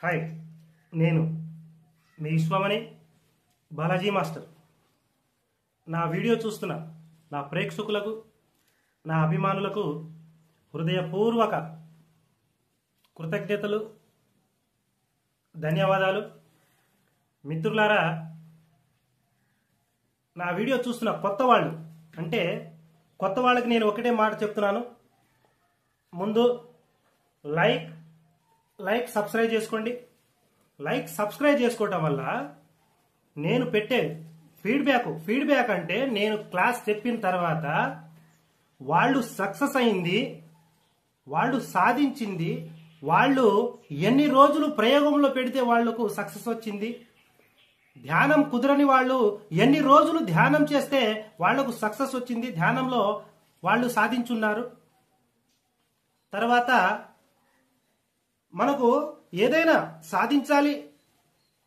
Hi, నేను మీ Vishwamani Balaji master. నా video చూస్తున్న నా ప్రేక్షకులకు, నా అభిమానులకు హృదయపూర్వక కృతజ్ఞతలు, ధన్యవాదాలు. మిత్రులారా, నా వీడియో చూస్తున్న కొత్త వాళ్ళు, అంటే కొత్త వాళ్ళకి నేను ఒకటే మాట చెప్తున్నాను. ముందు లైక్ సబ్స్క్రైబ్ చేసుకోండి. సబ్స్క్రైబ్ చేసుకోవటం వల్ల నేను పెట్టే ఫీడ్బ్యాక్ అంటే నేను క్లాస్ చెప్పిన తర్వాత వాళ్ళు సక్సెస్ అయింది, వాళ్ళు సాధించింది, వాళ్ళు ఎన్ని రోజులు ప్రయోగంలో పెడితే వాళ్లకు సక్సెస్ వచ్చింది, ధ్యానం కుదరని వాళ్ళు ఎన్ని రోజులు ధ్యానం చేస్తే వాళ్లకు సక్సెస్ వచ్చింది, ధ్యానంలో వాళ్ళు సాధించున్నారు. తర్వాత మనకు ఏదైనా సాధించాలి,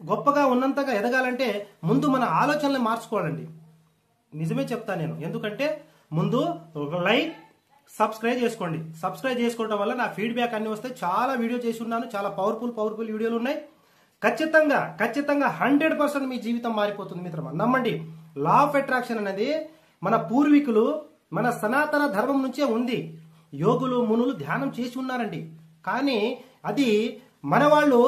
గొప్పగా ఉన్నంతగా ఎదగాలంటే ముందు మన ఆలోచనలు మార్చుకోవాలండి. నిజమే చెప్తా నేను. ఎందుకంటే ముందు లైక్ సబ్స్క్రైబ్ చేసుకోండి. సబ్స్క్రైబ్ చేసుకోవడం వల్ల నా ఫీడ్బ్యాక్ అన్ని వస్తాయి. చాలా వీడియో చేసి ఉన్నాను, చాలా పవర్ఫుల్ వీడియోలు ఉన్నాయి. ఖచ్చితంగా 100% మీ జీవితం మారిపోతుంది మిత్రమా, నమ్మండి. లా ఆఫ్ అట్రాక్షన్ అనేది మన పూర్వీకులు, మన సనాతన ధర్మం నుంచే ఉంది. యోగులు, మునులు ధ్యానం చేసి ఉన్నారండి. కానీ అది మన వాళ్ళు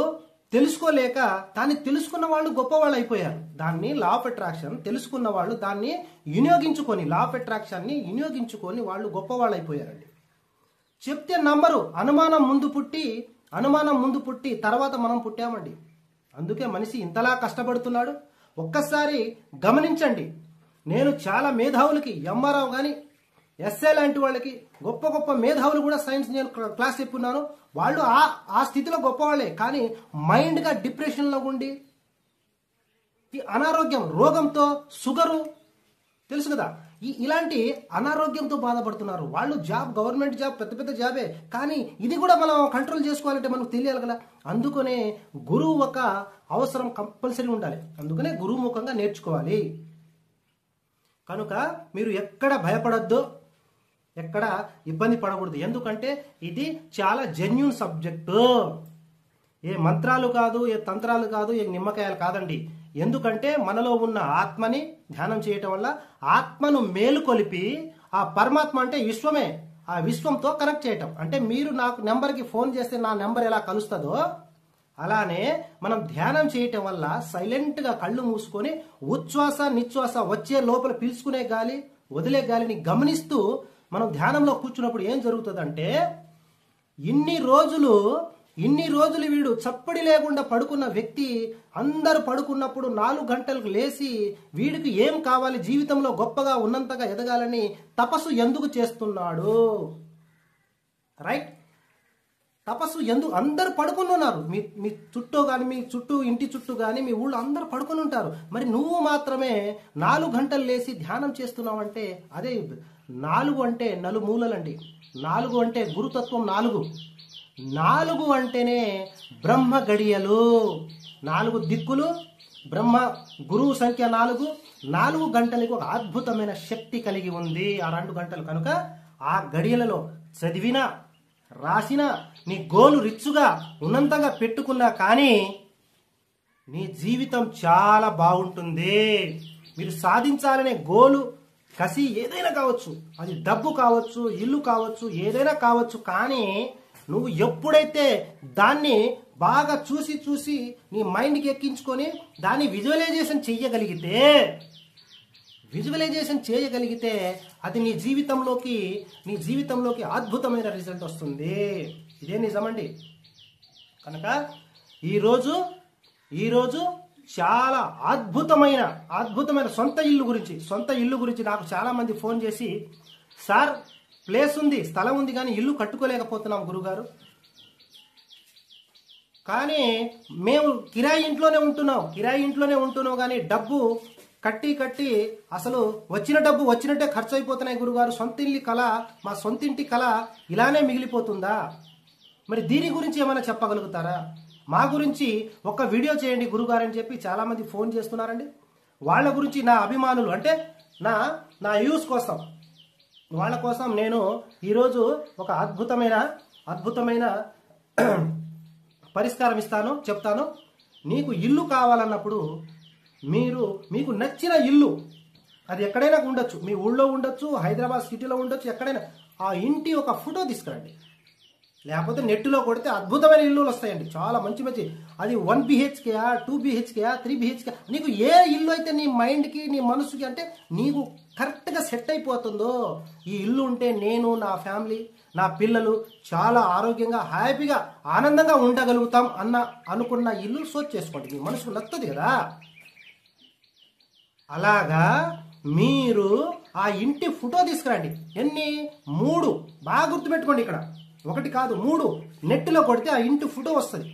తెలుసుకోలేక దాన్ని తెలుసుకున్న వాళ్ళు గొప్పవాళ్ళు అయిపోయారు. దాన్ని లా ఆఫ్ అట్రాక్షన్ తెలుసుకున్న వాళ్ళు దాన్ని వినియోగించుకొని, లా ఆఫ్ అట్రాక్షన్ ని వినియోగించుకొని వాళ్ళు గొప్పవాళ్ళు అయిపోయారండి. చెప్తే నమ్మరు. అనుమానం ముందు పుట్టి తర్వాత మనం పుట్టామండి. అందుకే మనిషి ఇంతలా కష్టపడుతున్నాడు. ఒక్కసారి గమనించండి. నేను చాలా మేధావులకి, ఎంఆర్ఆవు కానీ ఎస్ఏ లాంటి వాళ్ళకి, గొప్ప మేధావులు కూడా సైన్స్ నేను క్లాస్ చెప్పున్నాను. వాళ్ళు ఆ స్థితిలో గొప్పవాళ్లే. కానీ మైండ్ గా డిప్రెషన్ లో ఉండి, ఈ అనారోగ్యం, రోగంతో, షుగరు తెలుసు కదా, ఇలాంటి అనారోగ్యంతో బాధపడుతున్నారు. వాళ్ళు గవర్నమెంట్ జాబ్, పెద్ద జాబే. కానీ ఇది కూడా మనం కంట్రోల్ చేసుకోవాలంటే మనకు తెలియాలి కదా. అందుకనే గురువు ఒక అవసరం కంపల్సరీ ఉండాలి. అందుకనే గురువు ముఖంగా నేర్చుకోవాలి. కనుక మీరు ఎక్కడ భయపడద్దు, ఎక్కడ ఇబ్బంది పడకూడదు. ఎందుకంటే ఇది చాలా జెన్యూన్ సబ్జెక్టు. ఏ మంత్రాలు కాదు, ఏ తంత్రాలు కాదు, ఏ నిమ్మకాయలు కాదండి. ఎందుకంటే మనలో ఉన్న ఆత్మని ధ్యానం చేయటం వల్ల ఆత్మను మేలుకొలిపి, ఆ పరమాత్మ అంటే విశ్వమే, ఆ విశ్వంతో కనెక్ట్ చేయటం. అంటే మీరు నాకు నెంబర్కి ఫోన్ చేస్తే నా నెంబర్ ఎలా కలుస్తుందో అలానే మనం ధ్యానం చేయటం వల్ల సైలెంట్ గా కళ్ళు మూసుకొని ఉచ్ఛ్వాస నిశ్వాస వచ్చే లోపల పీల్చుకునే గాలి, వదిలే గాలిని గమనిస్తూ మనం ధ్యానంలో కూర్చున్నప్పుడు ఏం జరుగుతుందంటే, ఇన్ని రోజులు వీడు చప్పడి లేకుండా పడుకున్న వ్యక్తి అందరు పడుకున్నప్పుడు 4 గంటలకు లేచి వీడికి ఏం కావాలి, జీవితంలో గొప్పగా ఉన్నంతగా ఎదగాలని తపస్సు ఎందుకు చేస్తున్నాడు? రైట్? తపస్సు ఎందుకు? అందరు పడుకుని ఉన్నారు. మీ చుట్టూ కానీ, మీ ఇంటి చుట్టూ కానీ, మీ ఊళ్ళో అందరు పడుకుని ఉంటారు. మరి నువ్వు మాత్రమే 4 గంటలు లేచి ధ్యానం చేస్తున్నావు అంటే అదే 4 అంటే నలుమూలలండి. 4 అంటే గురుతత్వం. 4 అంటేనే బ్రహ్మ గడియలు. 4 దిక్కులు, బ్రహ్మ గురువు సంఖ్య 4 గంటలకు ఒక అద్భుతమైన శక్తి కలిగి ఉంది ఆ 2 గంటలు. కనుక ఆ గడియలలో చదివినా, రాసినా, నీ గోలు రిచ్చుగా ఉన్నంతగా పెట్టుకున్నా కానీ నీ జీవితం చాలా బాగుంటుంది. మీరు సాధించాలనే గోలు, కసి ఏదైనా కావచ్చు, అది డబ్బు కావచ్చు, ఇల్లు కావచ్చు, ఏదైనా కావచ్చు. కానీ నువ్వు ఎప్పుడైతే దాన్ని బాగా చూసి నీ మైండ్కి ఎక్కించుకొని దాన్ని విజువలైజేషన్ చేయగలిగితే అది నీ జీవితంలోకి అద్భుతమైన రిజల్ట్ వస్తుంది. ఇదే నిజమండి. కనుక ఈరోజు చాలా అద్భుతమైన సొంత ఇల్లు గురించి నాకు చాలా మంది ఫోన్ చేసి, సార్ ప్లేస్ ఉంది, స్థలం ఉంది, కానీ ఇల్లు కట్టుకోలేకపోతున్నాం గురుగారు. కానీ మేము కిరాయి ఇంట్లోనే ఉంటున్నాం కానీ డబ్బు కట్టి అసలు వచ్చిన డబ్బు వచ్చినట్టే ఖర్చు అయిపోతున్నాయి గురుగారు. మా సొంతింటి కళ ఇలానే మిగిలిపోతుందా? మరి దీని గురించి ఏమైనా చెప్పగలుగుతారా? మా గురించి ఒక వీడియో చేయండి గురుగారు అని చెప్పి చాలా మంది ఫోన్ చేస్తున్నారండి. వాళ్ళ గురించి, నా అభిమానులు, అంటే నా యూస్ కోసం, వాళ్ళ కోసం నేను ఈరోజు ఒక అద్భుతమైన పరిష్కారం ఇస్తాను, చెప్తాను. నీకు ఇల్లు కావాలన్నప్పుడు మీకు నచ్చిన ఇల్లు అది ఎక్కడైనా ఉండొచ్చు, మీ ఊళ్ళో ఉండొచ్చు, హైదరాబాద్ సిటీలో ఉండొచ్చు, ఎక్కడైనా ఆ ఇంటి ఒక ఫోటో తీసుకురండి. లేకపోతే నెట్లో కొడితే అద్భుతమైన ఇల్లులు వస్తాయండి, చాలా మంచి మంచి. అది 1 BHK 2 BHK 3 BHK, నీకు ఏ ఇల్లు అయితే నీ మైండ్కి నీ మనసుకి అంటే నీకు కరెక్ట్గా సెట్ అయిపోతుందో, ఈ ఇల్లు ఉంటే నేను, నా ఫ్యామిలీ, నా పిల్లలు చాలా ఆరోగ్యంగా హ్యాపీగా ఆనందంగా ఉండగలుగుతాం అనుకున్న ఇల్లు సోచ్ చేసుకోండి. మీ మనసుకు నచ్చుతుంది కదా. అలాగా మీరు ఆ ఇంటి ఫోటో తీసుకురండి. ఎన్ని? 3. బాగా గుర్తుపెట్టుకోండి, ఇక్కడ 1 కాదు 3. నెట్లో కొడితే ఆ ఇంటి ఫోటో వస్తుంది.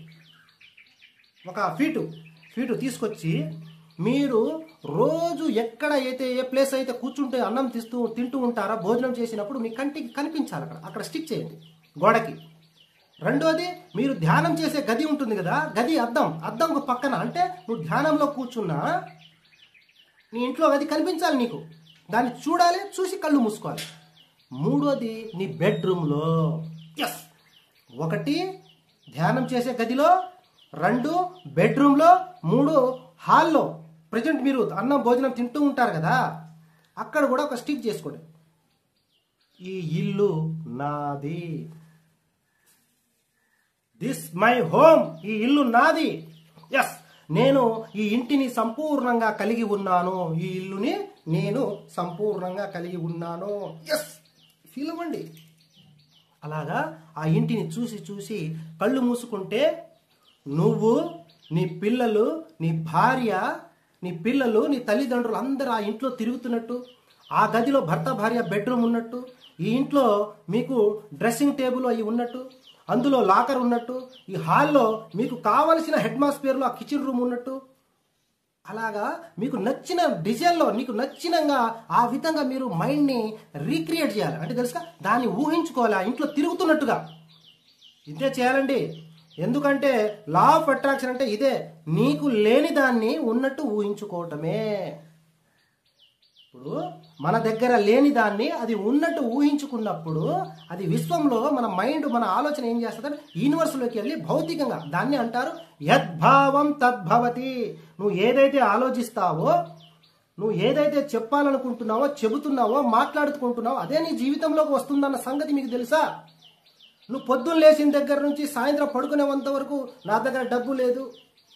ఒక ఫీటు తీసుకొచ్చి మీరు రోజు ఎక్కడ అయితే ఏ ప్లేస్ అయితే కూర్చుంటే అన్నం తింటూ ఉంటారో, భోజనం చేసినప్పుడు మీ కంటికి కనిపించాలి. అక్కడ స్టిక్ చేయండి గోడకి. రెండోది, మీరు ధ్యానం చేసే గది ఉంటుంది కదా, గది అద్దం పక్కన, అంటే నువ్వు ధ్యానంలో కూర్చున్నా నీ ఇంట్లో అది కనిపించాలి నీకు, దాన్ని చూడాలి, చూసి కళ్ళు మూసుకోవాలి. మూడోది, నీ బెడ్రూమ్లో. 1 ధ్యానం చేసే గదిలో, 2 బెడ్రూమ్లో, 3 హాల్లో. ప్రజెంట్ మీరు అన్నం భోజనం తింటూ ఉంటారు కదా, అక్కడ కూడా ఒక స్టిక్ చేసుకోండి. ఈ ఇల్లు నాది, దిస్ మై హోమ్, ఈ ఇల్లు నాది. ఎస్, నేను ఈ ఇంటిని సంపూర్ణంగా కలిగి ఉన్నాను, ఈ ఇల్లుని నేను సంపూర్ణంగా కలిగి ఉన్నాను. ఎస్, ఫీల్ అవ్వండి. అలాగా ఆ ఇంటిని చూసి కళ్ళు మూసుకుంటే నువ్వు, నీ పిల్లలు, నీ భార్య, నీ పిల్లలు, నీ తల్లిదండ్రులు అందరూ ఆ ఇంట్లో తిరుగుతున్నట్టు, ఆ గదిలో భర్త భార్య బెడ్రూమ్ ఉన్నట్టు, ఈ ఇంట్లో మీకు డ్రెస్సింగ్ టేబుల్ అవి ఉన్నట్టు, అందులో లాకర్ ఉన్నట్టు, ఈ హాల్లో మీకు కావలసిన అట్మాస్ఫియర్లో ఆ కిచెన్ రూమ్ ఉన్నట్టు, అలాగా మీకు నచ్చిన డిజైన్లో నీకు నచ్చినంగా ఆ విధంగా మీరు మైండ్ని రీక్రియేట్ చేయాలి. అంటే తెలుసుగా, దాన్ని ఊహించుకోవాలి ఆ ఇంట్లో తిరుగుతున్నట్టుగా. ఇదే చేయాలండి. ఎందుకంటే లా ఆఫ్ అట్రాక్షన్ అంటే ఇదే, నీకు లేని దాన్ని ఉన్నట్టు ఊహించుకోవటమే. ఇప్పుడు మన దగ్గర లేని దాన్ని అది ఉన్నట్టు ఊహించుకున్నప్పుడు అది విశ్వంలో మన మైండ్, మన ఆలోచన ఏం చేస్తుంది, యూనివర్స్లోకి వెళ్ళి భౌతికంగా, దాన్ని అంటారు యద్భావం తద్భవతి. నువ్వు ఏదైతే ఆలోచిస్తావో, నువ్వు ఏదైతే చెప్పాలనుకుంటున్నావో, చెబుతున్నావో, మాట్లాడుకుంటున్నావో అదే నీ జీవితంలోకి వస్తుందన్న సంగతి మీకు తెలుసా? నువ్వు పొద్దున్న లేచిన దగ్గర నుంచి సాయంత్రం పడుకునేంత వరకు నా దగ్గర డబ్బు లేదు,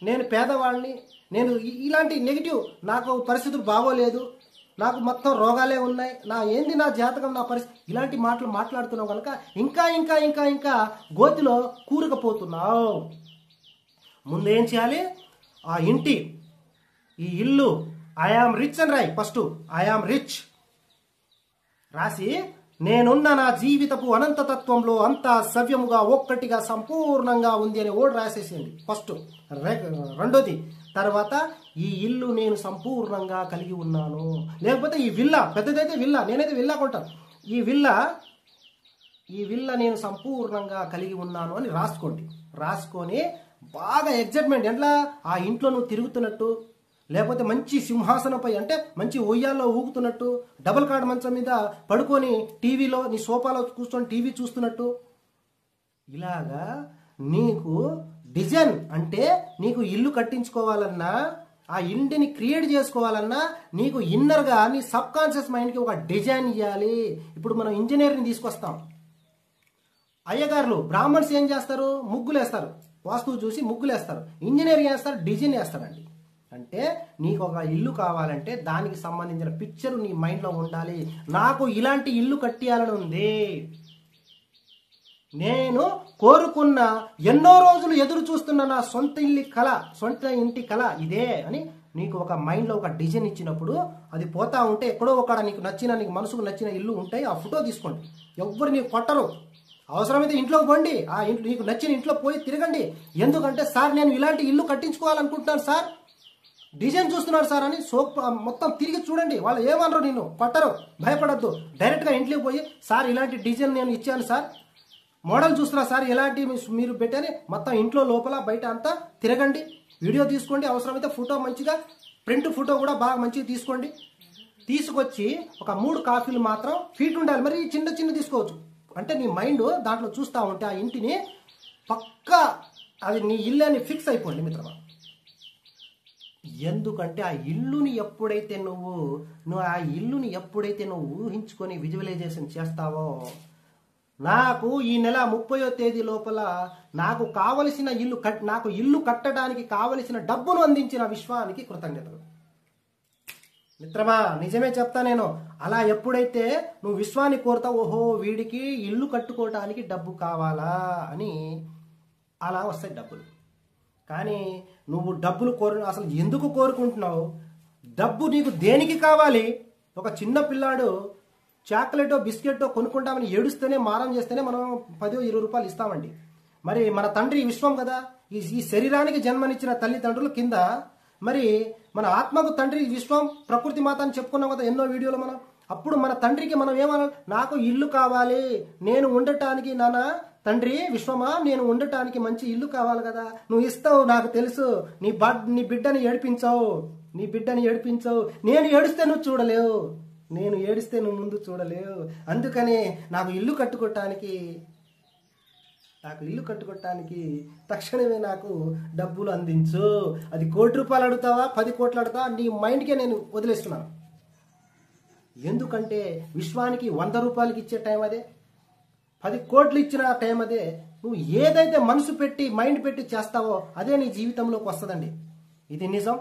నేను పేదవాడిని, నేను ఇలాంటి నెగిటివ్, నాకు పరిస్థితులు బాగోలేదు, నాకు మొత్తం రోగాలే ఉన్నాయి, నా జాతకం, నా పరిస్థితి, ఇలాంటి మాటలు మాట్లాడుతున్నావు కనుక ఇంకా ఇంకా ఇంకా ఇంకా గోతిలో కూరుకుపోతున్నావు. ముందేం చేయాలి? ఆ ఇంటి, ఈ ఇల్లు ఐ ఆమ్ రిచ్ అని రాయి. ఫస్ట్ ఐ ఆమ్ రిచ్ రాసి, నేనున్న నా జీవితపు అనంతతత్వంలో అంతా సవ్యముగా ఒక్కటిగా సంపూర్ణంగా ఉంది అని ఓడి రాసేసేయండి ఫస్ట్. రెండోది, తర్వాత ఈ ఇల్లు నేను సంపూర్ణంగా కలిగి ఉన్నాను. లేకపోతే ఈ విల్లా, పెద్దదైతే విల్లా, నేనైతే విల్లా కొంటాను, ఈ విల్లా నేను సంపూర్ణంగా కలిగి ఉన్నాను అని రాసుకోండి. రాసుకొని బాగా ఎగ్జైట్మెంట్, ఎట్లా ఆ ఇంట్లో నువ్వు తిరుగుతున్నట్టు, లేకపోతే మంచి సింహాసనంపై అంటే మంచి ఉయ్యాల్లో ఊగుతున్నట్టు, డబుల్ కార్డ్ మంచం మీద పడుకొని టీవీలో, నీ సోఫాలో కూర్చొని టీవీ చూస్తున్నట్టు, ఇలాగా నీకు డిజైన్ అంటే నీకు ఇల్లు కట్టించుకోవాలన్నా, ఆ ఇంటిని క్రియేట్ చేసుకోవాలన్నా నీకు ఇన్నర్గా నీ సబ్ కాన్షియస్ మైండ్కి ఒక డిజైన్ ఇవ్వాలి. ఇప్పుడు మనం ఇంజనీర్ని తీసుకొస్తాం, అయ్యగారులు బ్రాహ్మణ్స్ ఏం చేస్తారు? ముగ్గులు వేస్తారు, వాస్తువు చూసి ముగ్గులు వేస్తారు. ఇంజనీర్ ఏం చేస్తారు? డిజైన్ వేస్తారండి. అంటే నీకు ఒక ఇల్లు కావాలంటే దానికి సంబంధించిన పిక్చర్ నీ మైండ్లో ఉండాలి. నాకు ఇలాంటి ఇల్లు కట్టియాలని ఉంది, నేను కోరుకున్న, ఎన్నో రోజులు ఎదురు చూస్తున్న నా సొంత ఇంటి కళ ఇదే అని నీకు ఒక మైండ్లో ఒక డిజైన్ ఇచ్చినప్పుడు అది పోతా ఉంటే ఎక్కడో ఒక నీకు మనసుకు నచ్చిన ఇల్లు ఉంటాయి, ఆ ఫోటో తీసుకోండి. ఎవ్వరు నీకు కొట్టరు. అవసరమైతే ఇంట్లోకి పోండి, ఆ ఇంట్లో నీకు నచ్చిన ఇంట్లో పోయి తిరగండి. ఎందుకంటే సార్ నేను ఇలాంటి ఇల్లు కట్టించుకోవాలనుకుంటున్నాను సార్, డిజైన్ చూస్తున్నారు సార్ అని మొత్తం తిరిగి చూడండి. వాళ్ళు ఏమనరు, నిన్ను కొట్టరు, భయపడద్దు. డైరెక్ట్గా ఇంట్లోకి పోయి సార్ ఇలాంటి డిజైన్ నేను ఇచ్చాను సార్, మోడల్ చూస్తున్నా సార్, ఎలాంటి మీరు పెట్టని మొత్తం ఇంట్లో లోపల బయట అంతా తిరగండి, వీడియో తీసుకోండి. అవసరమైతే ఫోటో మంచిగా ప్రింట్ ఫోటో కూడా బాగా మంచిగా తీసుకోండి. తీసుకొచ్చి ఒక 3 కాపీలు మాత్రం ఫీట్ ఉండాలి, మరి చిన్న తీసుకోవచ్చు. అంటే నీ మైండ్ దాంట్లో చూస్తూ ఉంటే ఆ ఇంటిని పక్కా అది నీ ఇల్లు అని ఫిక్స్ అయిపోండి మిత్రమా. ఎందుకంటే ఆ ఇల్లుని ఎప్పుడైతే నువ్వు ఊహించుకొని విజువలైజేషన్ చేస్తావో, నాకు ఈ నెల 30వ తేదీ లోపల నాకు ఇల్లు కట్టడానికి కావలసిన డబ్బును అందించిన విశ్వానికి కృతజ్ఞతలు. మిత్రమా, నిజమే చెప్తా నేను. అలా ఎప్పుడైతే నువ్వు విశ్వాన్ని కోరుతావు, ఓహో వీడికి ఇల్లు కట్టుకోవడానికి డబ్బు కావాలా అని అలా వస్తాయి డబ్బులు. కానీ నువ్వు డబ్బులు అసలు ఎందుకు కోరుకుంటున్నావు? డబ్బు నీకు దేనికి కావాలి? ఒక చిన్న పిల్లాడు చాక్లెటో బిస్కెట్టో కొనుక్కుంటామని ఏడుస్తేనే, మారం చేస్తేనే మనం 10-20 రూపాయలు ఇస్తామండి. మరి మన తండ్రి విశ్వం కదా, ఈ శరీరానికి జన్మనిచ్చిన తల్లిదండ్రులు కింద, మరి మన ఆత్మకు తండ్రి విశ్వం, ప్రకృతి మాత అని చెప్పుకున్నాం కదా ఎన్నో వీడియోలు మనం. అప్పుడు మన తండ్రికి మనం ఏమన్నా, నాకు ఇల్లు కావాలి, నేను ఉండటానికి, నాన్న తండ్రి విశ్వమా నేను ఉండటానికి మంచి ఇల్లు కావాలి కదా, నువ్వు ఇస్తావు నాకు తెలుసు, నీ బిడ్డని ఏడిపించావు, నేను ఏడిస్తే నువ్వు చూడలేవు, నేను ఏడిస్తే నువ్వు ముందు చూడలేవు, అందుకని నాకు ఇల్లు కట్టుకోవటానికి తక్షణమే నాకు డబ్బులు అందించు. అది 1 కోటి రూపాయలు అడుగుతావా, 10 కోట్లు అడుగుతావా, నీ మైండ్కే నేను వదిలేస్తున్నాను. ఎందుకంటే విశ్వానికి 100 రూపాయలకి ఇచ్చే టైం అదే, 10 కోట్లు ఇచ్చిన టైం అదే. నువ్వు ఏదైతే మనసు పెట్టి మైండ్ పెట్టి చేస్తావో అదే నీ జీవితంలోకి వస్తుందండి. ఇది నిజం.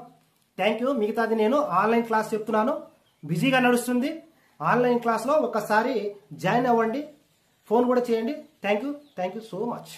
Thank you. మిగతాది నేను ఆన్లైన్ క్లాస్ చెప్తున్నాను, బిజీగా నడుస్తుంది. ఆన్లైన్ క్లాస్లో ఒకసారి జాయిన్ అవ్వండి, ఫోన్ కూడా చేయండి. Thank you so much.